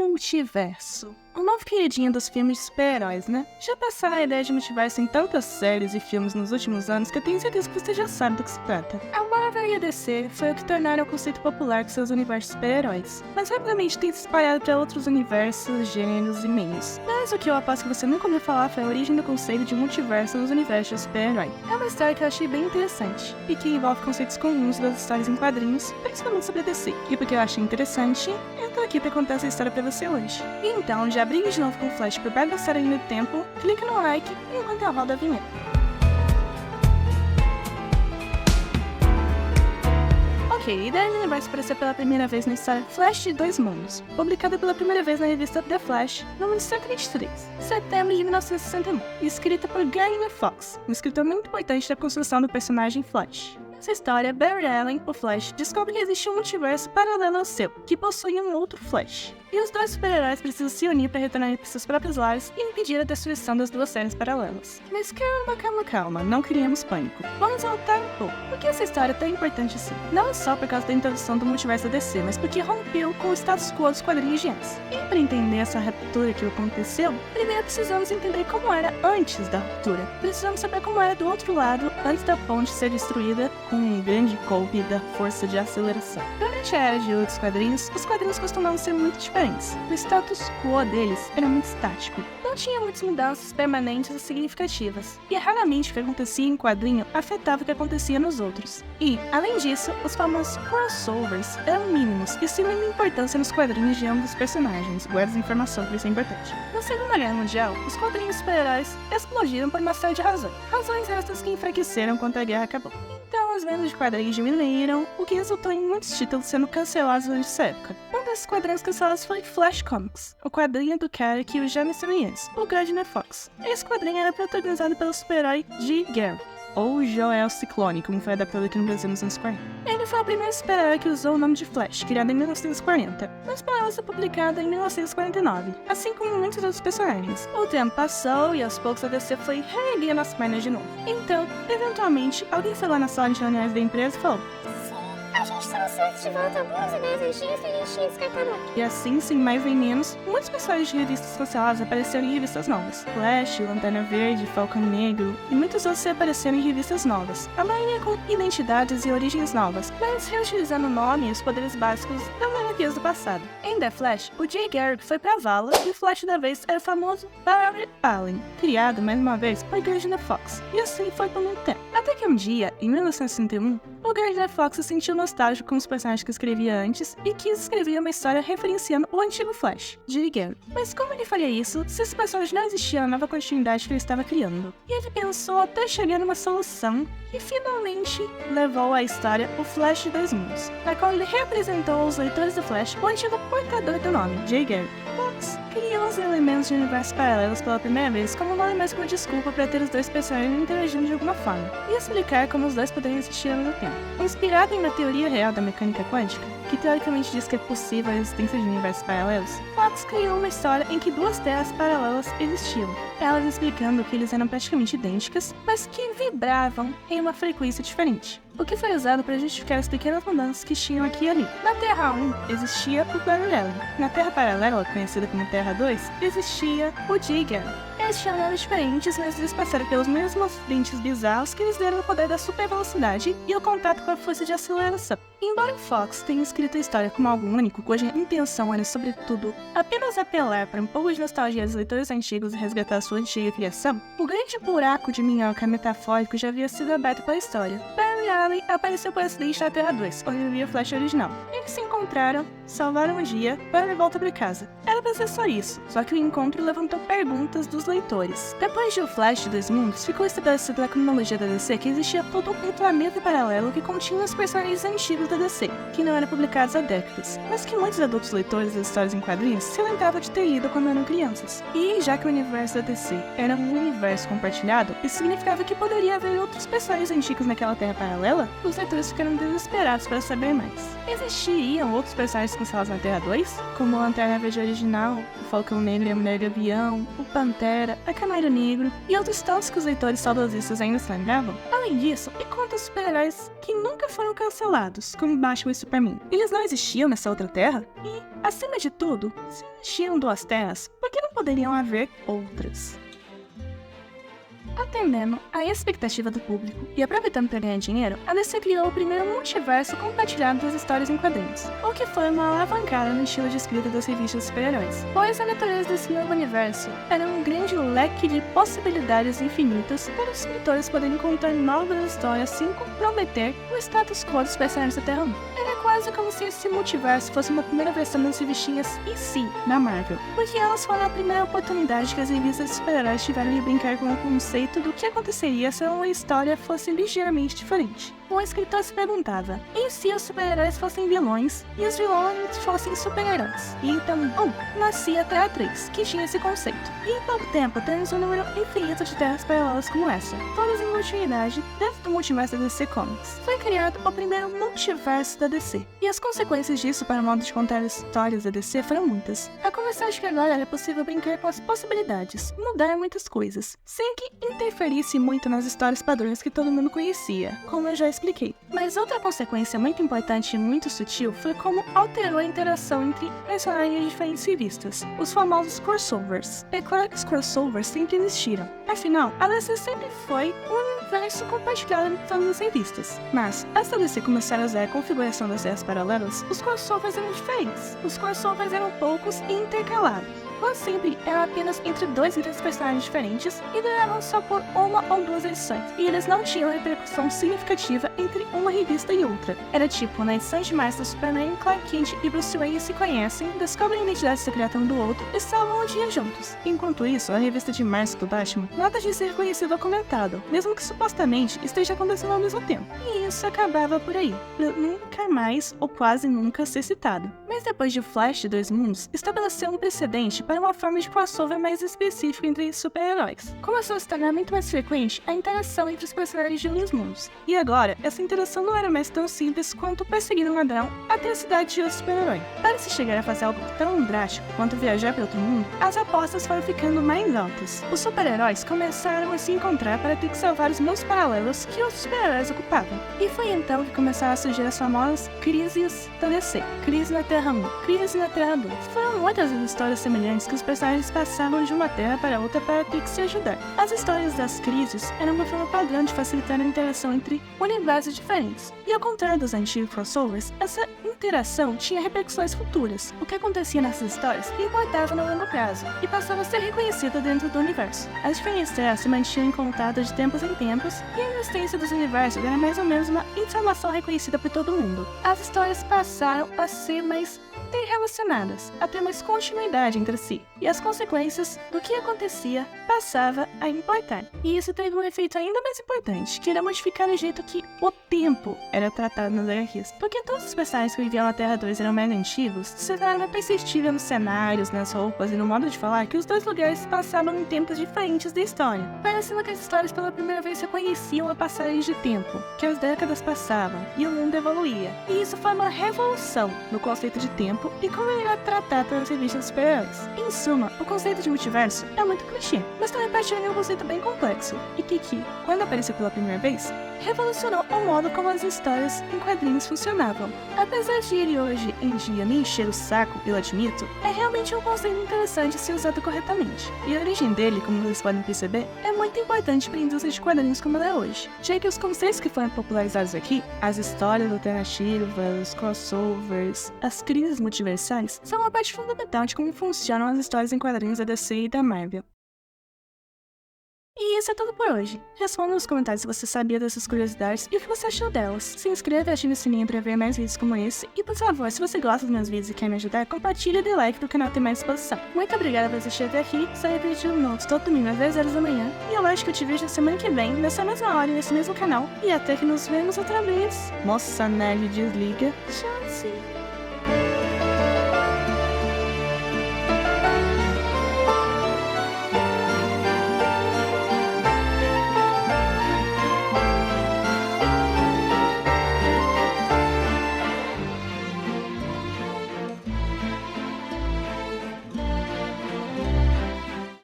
multiverso. Um novo queridinho dos filmes de super-heróis, né? Já passaram a ideia de multiverso em tantas séries e filmes nos últimos anos que eu tenho certeza que você já sabe do que se trata. A Marvel e a DC foi o que tornaram o conceito popular com seus universos super-heróis, mas rapidamente tem se espalhado para outros universos, gêneros e meios. Mas o que eu aposto que você nunca ouviu falar foi a origem do conceito de multiverso nos universos de super-herói. É uma história que eu achei bem interessante, e que envolve conceitos comuns das histórias em quadrinhos, principalmente sobre a DC. E porque eu achei interessante, eu tô aqui pra contar essa história pra você hoje. Então, já brigue de novo com o Flash por bagunçar ainda do tempo, clique no like enquanto eu rodo a vinheta. Ok, a ideia do universo apareceu pela primeira vez na história Flash de Dois Mundos, publicada pela primeira vez na revista The Flash, no número 123, setembro de 1961, e escrita por Gardner Fox, um escritor muito importante da construção do personagem Flash. Nessa história, Barry Allen, o Flash, descobre que existe um multiverso paralelo ao seu, que possui um outro Flash. E os dois super-heróis precisam se unir para retornar para seus próprios lares e impedir a destruição das duas séries paralelas. Mas calma, não criemos pânico. Vamos voltar um pouco. Por que essa história é tão importante assim? Não só por causa da introdução do multiverso da DC, mas porque rompeu com o status quo dos quadrinhos de antes. E para entender essa ruptura que aconteceu, primeiro precisamos entender como era antes da ruptura. Precisamos saber como era do outro lado, antes da ponte ser destruída com um grande golpe da força de aceleração. Durante a era de ouro dos quadrinhos, os quadrinhos costumavam ser muito diferentes. O status quo deles era muito estático. Não tinha muitas mudanças permanentes e significativas. E raramente o que acontecia em quadrinho afetava o que acontecia nos outros. E, além disso, os famosos crossovers eram mínimos e sem nenhuma importância nos quadrinhos de ambos os personagens. Guarda essa informação, que isso é importante. Na Segunda Guerra Mundial, os quadrinhos super-heróis explodiram por uma série de razões. Razões essas que enfraqueceram quando a guerra acabou. Então, as vendas de quadrinhos diminuíram, o que resultou em muitos títulos sendo cancelados durante essa época. Um desses quadrinhos cancelados foi Flash Comics, o quadrinho do cara que eu já mencionei antes, o Gardner Fox. Esse quadrinho era protagonizado pelo super-herói Jay Garrick, ou Jor-El Ciclone, como foi adaptado aqui no Brasil nos anos 40. Ele foi o primeiro super-herói que usou o nome de Flash, criado em 1940, mas parou a ser publicado em 1949, assim como muitos outros personagens. O tempo passou e aos poucos a DC foi reerguendo as pernas de novo. Então, eventualmente, alguém foi lá na sala de reuniões da empresa e falou: a gente trouxe de volta algumas ideias antigas que a gente tinha descartado. E assim, sem mais nem menos, muitos personagens de revistas canceladas apareceram em revistas novas. Flash, Lanterna Verde, Falcão Negro e muitos outros apareceram em revistas novas. A maioria com identidades e origens novas, mas reutilizando o nome e os poderes básicos das HQs do passado. Em The Flash, o Jay Garrick foi pra vala e o Flash da vez era o famoso Barry Allen, criado mais uma vez por Gardner Fox. E assim foi por muito tempo. Até que um dia, em 1961, o Gardner Fox se sentiu nostálgico com os personagens que escrevia antes e quis escrever uma história referenciando o antigo Flash, Jay Garrick. Mas como ele faria isso se esse personagem não existia na nova continuidade que ele estava criando? E ele pensou até chegar numa solução e finalmente levou à história o Flash de Dois Mundos, na qual ele representou aos leitores do Flash o antigo portador do nome, Jay Garrick. Fox criou os elementos de universos paralelos pela primeira vez como nada mais que uma desculpa para ter os dois personagens interagindo de alguma forma, e explicar como os dois poderiam existir ao mesmo tempo. Inspirado em uma teoria real da mecânica quântica, que teoricamente diz que é possível a existência de universos paralelos, Fox criou uma história em que duas terras paralelas existiam, elas explicando que eles eram praticamente idênticas, mas que vibravam em uma frequência diferente, o que foi usado para justificar as pequenas mudanças que tinham aqui e ali. Na Terra 1 existia o Barry Allen. Na Terra paralela, conhecida como Terra 2, existia o Jay Garrick. Eles tinham nomes diferentes, mas eles passaram pelos mesmos acidentes bizarros que lhes deram o poder da supervelocidade e o contato com a força de aceleração. Embora Fox tenha escrito a história como algo único, cuja intenção era, sobretudo, apenas apelar para um pouco de nostalgia dos leitores antigos e resgatar sua antiga criação, o grande buraco de minhoca metafórico já havia sido aberto pela história. Barry Allen apareceu por acidente na Terra 2, onde vivia o Flash original. Eles se encontraram, salvaram o dia, Barry volta para casa. Era pra ser só isso, só que o encontro levantou perguntas dos leitores. Depois de O Flash de Dois Mundos, ficou estabelecido na cronologia da DC que existia todo um planeta paralelo que continha os personagens antigos da DC, que não eram publicados há décadas, mas que muitos adultos leitores das histórias em quadrinhos se lembravam de ter lido quando eram crianças. E, já que o universo da DC era um universo compartilhado, isso significava que poderia haver outros personagens antigos naquela Terra paralela. Os leitores ficaram desesperados para saber mais. Existiriam outros personagens cancelados na Terra 2, como o Lanterna Verde original, o Falcão Negro e a Mulher Gavião, o Pantera, a Canário Negro e outros tantos que os leitores saudosistas ainda se lembravam? Além disso, e quanto aos super-heróis que nunca foram cancelados, como Batman e Superman? Eles não existiam nessa outra Terra? E Acima de tudo, se existiam duas terras, por que não poderiam haver outras? Atendendo à expectativa do público e aproveitando para ganhar dinheiro, a DC criou o primeiro multiverso compartilhado das histórias em quadrinhos, o que foi uma alavancada no estilo de escrita das revistas de super-heróis, pois a natureza desse novo universo era um grande leque de possibilidades infinitas para os escritores poderem contar novas histórias sem comprometer o status quo dos personagens da Terra 1. Era quase como se esse multiverso fosse uma primeira versão das revistinhas em si, da Marvel, porque elas foram a primeira oportunidade que as revistas de super-heróis tiveram de brincar com o conceito do que aconteceria se uma história fosse ligeiramente diferente. O escritor se perguntava, e se os super-heróis fossem vilões e os vilões fossem super-heróis? E então, nascia a Terra 3, que tinha esse conceito. E em pouco tempo, temos um número infinito de terras paralelas como essa, todas em continuidade dentro do multiverso da DC Comics. Foi criado o primeiro multiverso da DC, e as consequências disso para o modo de contar as histórias da DC foram muitas. A conversar de que agora era possível brincar com as possibilidades, mudar muitas coisas, sem que interferisse muito nas histórias padrões que todo mundo conhecia, como eu já expliquei. Mas outra consequência muito importante e muito sutil foi como alterou a interação entre personagens de diferentes revistas, os famosos crossovers. É claro que os crossovers sempre existiram, afinal, a DC sempre foi um universo compartilhado em todas as revistas. Mas, antes da DC começar a usar a configuração das terras paralelas, os crossovers eram diferentes. Os crossovers eram poucos e intercalados. Quase sempre eram apenas entre dois e três personagens diferentes e duravam só por uma ou duas edições, e eles não tinham repercussão significativa entre uma revista e outra. Era tipo, na edição de março do Superman, Clark Kent e Bruce Wayne se conhecem, descobrem a identidade secreta um do outro e salvam o dia juntos. Enquanto isso, a revista de março do Batman nada de ser conhecido ou comentado, mesmo que supostamente esteja acontecendo ao mesmo tempo. E isso acabava por aí, pra nunca mais ou quase nunca ser citado. Mas depois de Flash de Dois Mundos, estabeleceu um precedente para uma forma de crossover mais específica entre super-heróis. Começou a se tornar muito mais frequente a interação entre os personagens de dois mundos. E agora, essa interação não era mais tão simples quanto perseguir um ladrão até a cidade de outro super-herói. Para se chegar a fazer algo tão drástico quanto viajar para outro mundo, as apostas foram ficando mais altas. Os super-heróis começaram a se encontrar para ter que salvar os mundos paralelos que os super-heróis ocupavam. E foi então que começaram a surgir as famosas crises da DC. Crise na Terra 1, crise na Terra 2. Foram muitas as histórias semelhantes que os personagens passavam de uma terra para outra para ter que se ajudar. As histórias das crises eram uma forma padrão de facilitar a interação entre universos diferentes. E ao contrário dos antigos crossovers, essa interação tinha repercussões futuras. O que acontecia nessas histórias importava no longo prazo e passava a ser reconhecida dentro do universo. As diferentes terras se mantinham em contato de tempos em tempos e a existência dos universos era mais ou menos uma informação reconhecida por todo mundo. As histórias passaram a ser mais interrelacionadas, a ter mais continuidade entre si, e as consequências do que acontecia passava a importar. E isso teve um efeito ainda mais importante, que era modificar o jeito que o tempo era tratado nas HQs. Porque todos os personagens que viviam na Terra 2 eram mais antigos, se tornava persistível nos cenários, nas roupas e no modo de falar que os dois lugares passavam em tempos diferentes da história, parecendo que as histórias pela primeira vez reconheciam a passagem de tempo, que as décadas passavam e o mundo evoluía. E isso foi uma revolução no conceito de tempo e como ele era tratado pelas revistas de super-heróis. Em suma, o conceito de multiverso é muito clichê, mas também partilha de um conceito bem complexo, e que, quando apareceu pela primeira vez, revolucionou o modo como as histórias em quadrinhos funcionavam. Apesar de ele hoje em dia me encher o saco, eu admito, é realmente um conceito interessante se usado corretamente. E a origem dele, como vocês podem perceber, é muito importante para a indústria de quadrinhos como ela é hoje, já que os conceitos que foram popularizados aqui, as histórias alternativas, os crossovers, as crises multiversais, são uma parte fundamental de como funcionam as histórias em quadrinhos da DC e da Marvel. E isso é tudo por hoje. Responda nos comentários se você sabia dessas curiosidades e o que você achou delas. Se inscreva e ative o sininho para ver mais vídeos como esse. E por favor, se você gosta dos meus vídeos e quer me ajudar, compartilhe e dê like para o canal ter mais exposição. Muito obrigada por assistir até aqui. Sai vídeo novo todo domingo às 10 horas da manhã. E eu acho que eu te vejo na semana que vem, nessa mesma hora e nesse mesmo canal. E até que nos vemos outra vez. Nossa, nerd, desliga. Tchau, sim.